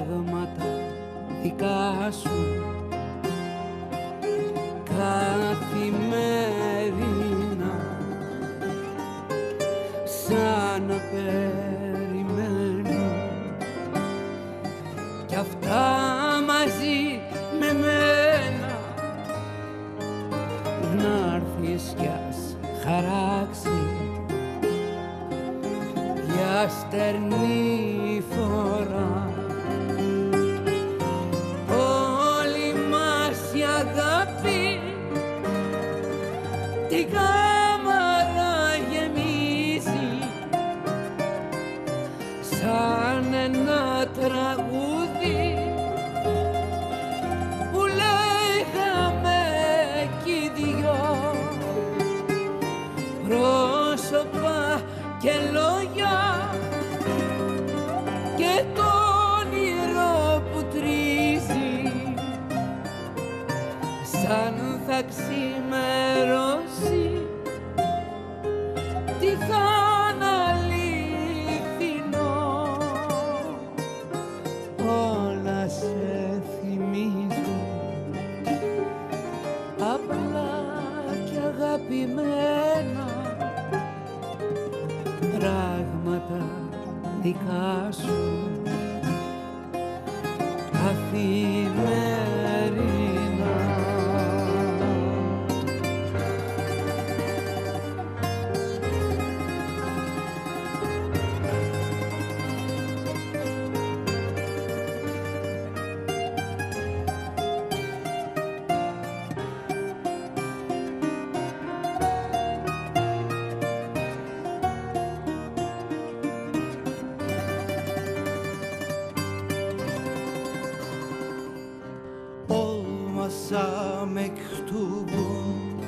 πράγματα δικά σου καθημερινά, σαν να περιμένω κι αυτά μαζί με μένα να'ρθεις κι ας χαράξει για στερνή φορά. Όλη μας η αγάπη την κάμαρα γεμίζει σαν ένα τραγούδι που λέγαμε κι οι δυο, πρόσωπα και λόγια και το όνειρο που τρίζει σαν θα ξημερώσει τι θα είναι αληθινό. Όλα σε θυμίζουν απλά και αγαπημένα πράγματα δικά σου καθημερινά. Mektubun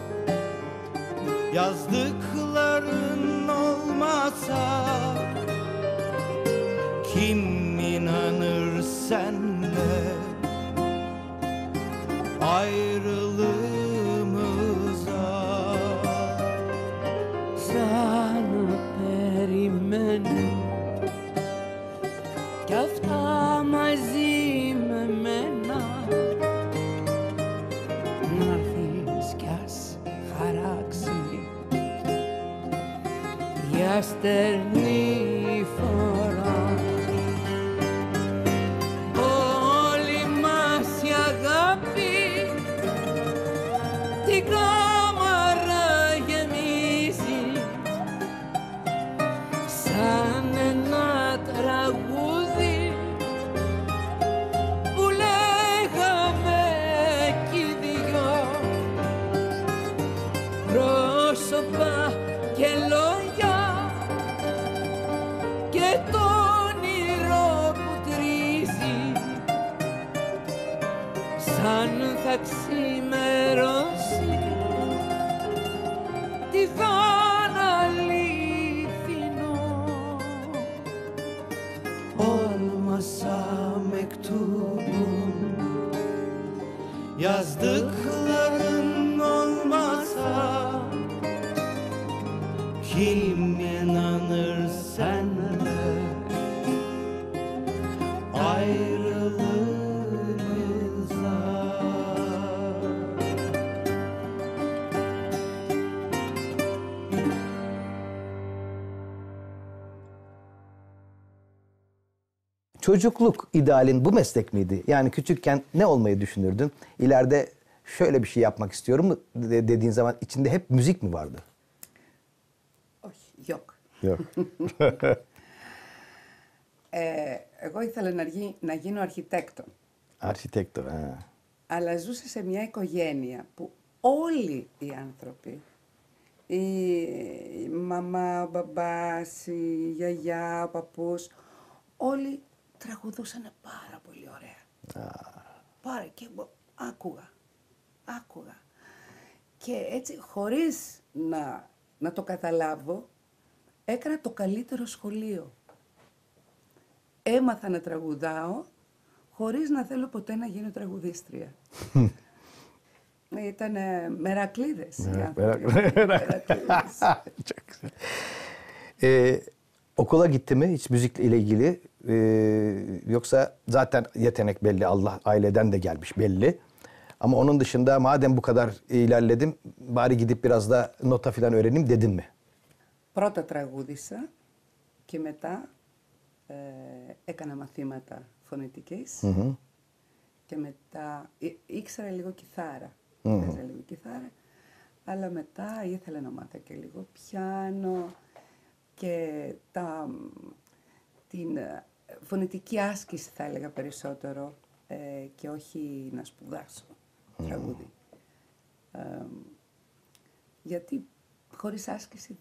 yazdıkların olmasa kim inanır senle ayrılığımıza. Sana περιμένω κι αυτά μαζί με μένα να'ρθεις κι ας χαράξει για στερνή φορά. Όλη μας η αγάπη την κάμαρα γεμίζει σαν ένα τραγούδι που λέγαμε κι οι δυο, πρόσωπα και λόγια και το όνειρο που τρίζει σαν θα ξημερώσει τι θα είναι αληθινό. Olmasa mektubun yazdıkların olmasa kim inanır senle ayrılığımıza. Çocukluk idealin bu meslek miydi? Yani küçükken ne olmayı düşünürdün? İleride şöyle bir şey yapmak istiyorum mu dediğin zaman içinde hep müzik mi vardı? Όχι, yok. Yok. Εγώ ήθελα να γίνω αρχιτέκτον. Αρχιτέktο. Αλλά ζούσα σε μια οικογένεια που όλοι οι άνθρωποι, η μαμά, ο μπαμπάς, η γιαγιά, ο παππούς, όλοι τραγουδούσαν πάρα πολύ ωραία. Πάρα και άκουγα. Και έτσι χωρίς να το καταλάβω, έκανα το καλύτερο σχολείο. Έμαθα να τραγουδάω χωρίς να θέλω ποτέ να γίνω τραγουδίστρια. Ήταν μερακλείδες οι άνθρωποι. Okula gitti mi hiç müzikle ilgili? Yoksa zaten yetenek belli, Allah aileden de gelmiş belli. Ama onun dışında madem bu kadar ilerledim, bari gidip biraz da nota falan öğreneyim dedin mi? Πρώτα τραγούδισα και μετά έκανα μαθήματα φωνητικής και μετά ήξερα λίγο κιθάρα. Παίζα λίγο κιθάρα, αλλά μετά ήθελα να μάθω και λίγο πιάνο και την φωνητική άσκηση θα έλεγα περισσότερο και όχι να σπουδάσω τραγούδι. Γιατί χωρίς άσκηση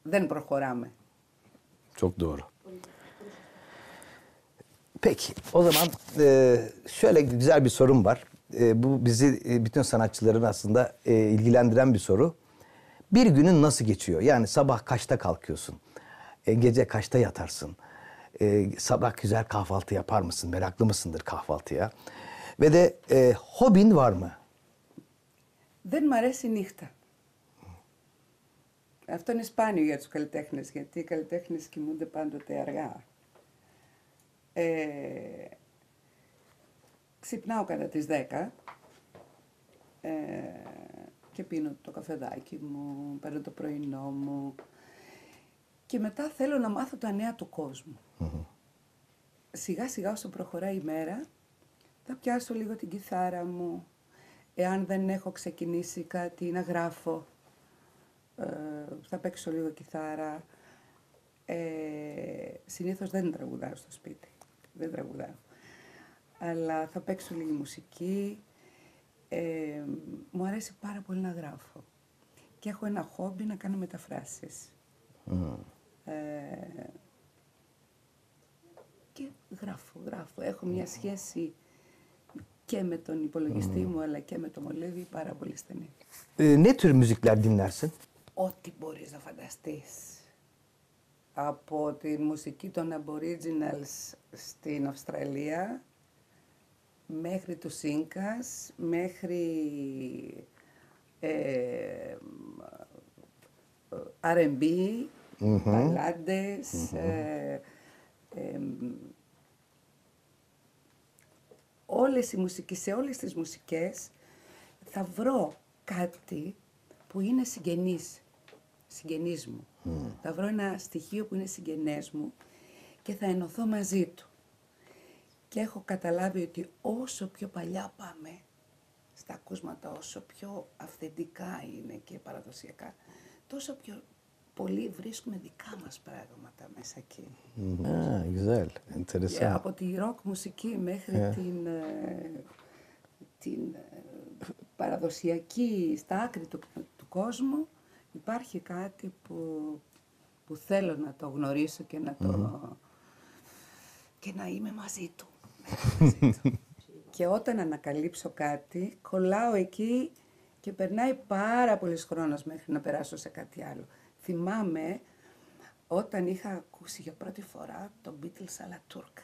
δεν προχωράμε. Çok doğru. Peki, o zaman şöyle güzel bir sorum var. Bu bizi bütün sanatçıların aslında ilgilendiren bir soru. Bir günün nasıl geçiyor? Yani sabah kaçta kalkıyorsun? Gece kaçta yatarsın? Sabah güzel kahvaltı yapar mısın? Meraklı mısındır kahvaltıya? Ve de hobin var mı? Δεν μ' αρέσει η νύχτα. Αυτό είναι σπάνιο για τους καλλιτέχνες, γιατί οι καλλιτέχνες κοιμούνται πάντοτε αργά. Ξυπνάω κατά τις 10 και πίνω το καφεδάκι μου, παίρνω το πρωινό μου και μετά θέλω να μάθω τα νέα του κόσμου. Σιγά σιγά όσο προχωράει η μέρα θα πιάσω λίγο την κιθάρα μου, εάν δεν έχω ξεκινήσει κάτι να γράφω θα παίξω λίγο κιθάρα. Συνήθως δεν τραγουδάω στο σπίτι, δεν τραγουδάω. Αλλά θα παίξω λίγη μουσική. Μου αρέσει πάρα πολύ να γράφω. Και έχω ένα χόμπι να κάνω μεταφράσεις. Και γράφω. Έχω μια σχέση και με τον υπολογιστή μου, αλλά και με το μολύβι πάρα πολύ στενή. Ne tür müzikler dinlersin? Ό,τι μπορείς να φανταστείς. Από τη μουσική των Aboriginals στην Αυστραλία, μέχρι τους Ίνκας, μέχρι R&B, μπαλάντες, όλες οι μουσικές, σε όλες τις μουσικές θα βρω κάτι που είναι συγγενής μου. Θα βρω ένα στοιχείο που είναι συγγενές μου και θα ενωθώ μαζί του. Και έχω καταλάβει ότι όσο πιο παλιά πάμε στα ακούσματα, όσο πιο αυθεντικά είναι και παραδοσιακά, τόσο πιο πολύ βρίσκουμε δικά μας πράγματα μέσα εκεί. Güzel, enteresan. Από τη ροκ μουσική μέχρι την παραδοσιακή στα άκρη του κόσμου, υπάρχει κάτι που θέλω να το γνωρίσω και και να είμαι μαζί του. Και όταν ανακαλύψω κάτι, κολλάω εκεί και περνάει πάρα πολύς χρόνος μέχρι να περάσω σε κάτι άλλο. Θυμάμαι όταν είχα ακούσει για πρώτη φορά το Beatles αλλά τούρκα.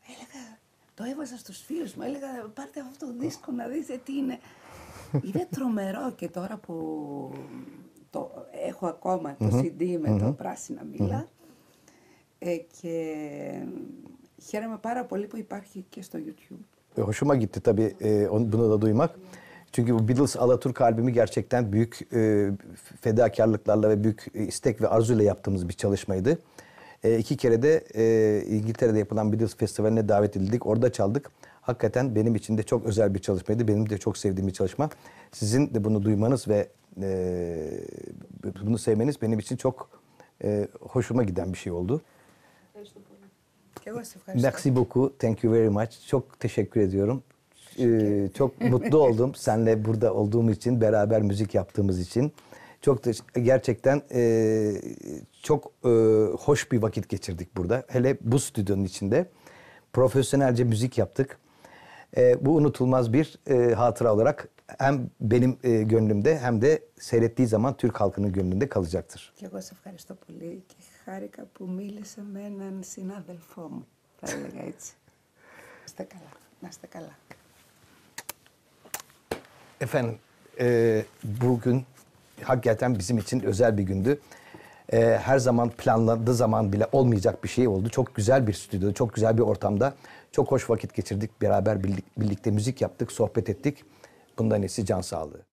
Έλεγα, το έβαζα στους φίλους μου, έλεγα πάρτε αυτό το δίσκο να δείτε τι είναι. Είναι τρομερό και τώρα που έχω ακόμα το CD με το πράσινα μήλα και χαίρομαι πάρα πολύ που υπάρχει και στο YouTube. Hoşuma gitti tabii bunu da duymak. Çünkü bu Beatles Alaturk albümü gerçekten büyük fedakarlıklarla ve büyük istek ve arzuyla yaptığımız bir çalışmaydı. 2 kere de İngiltere'de yapılan Beatles Festivali'ne davet edildik. Orada çaldık. Hakikaten benim için de çok özel bir çalışmaydı. Benim de çok sevdiğim bir çalışma. Sizin de bunu duymanız ve bunu sevmeniz benim için çok hoşuma giden bir şey oldu. Merci beaucoup. Thank you very much. Çok teşekkür ediyorum. Çok mutlu oldum seninle burada olduğum için, beraber müzik yaptığımız için. Çok gerçekten çok hoş bir vakit geçirdik burada. Hele bu stüdyonun içinde profesyonelce müzik yaptık. Bu unutulmaz bir hatıra olarak hem benim gönlümde hem de seyrettiği zaman Türk halkının gönlünde kalacaktır. Και εγώ σε ευχαριστώ πολύ και χάρηκα που μίλησα με έναν συνάδελφό μου, θα έλεγα έτσι. Είστε καλά, να είστε καλά. Efendim, bugün hakikaten bizim için özel bir gündü. Her zaman planladığı zaman bile olmayacak bir şey oldu. Çok güzel bir stüdyoda, çok güzel bir ortamda. Çok hoş vakit geçirdik. Beraber birlikte müzik yaptık, sohbet ettik. Bundan iyisi can sağlığı.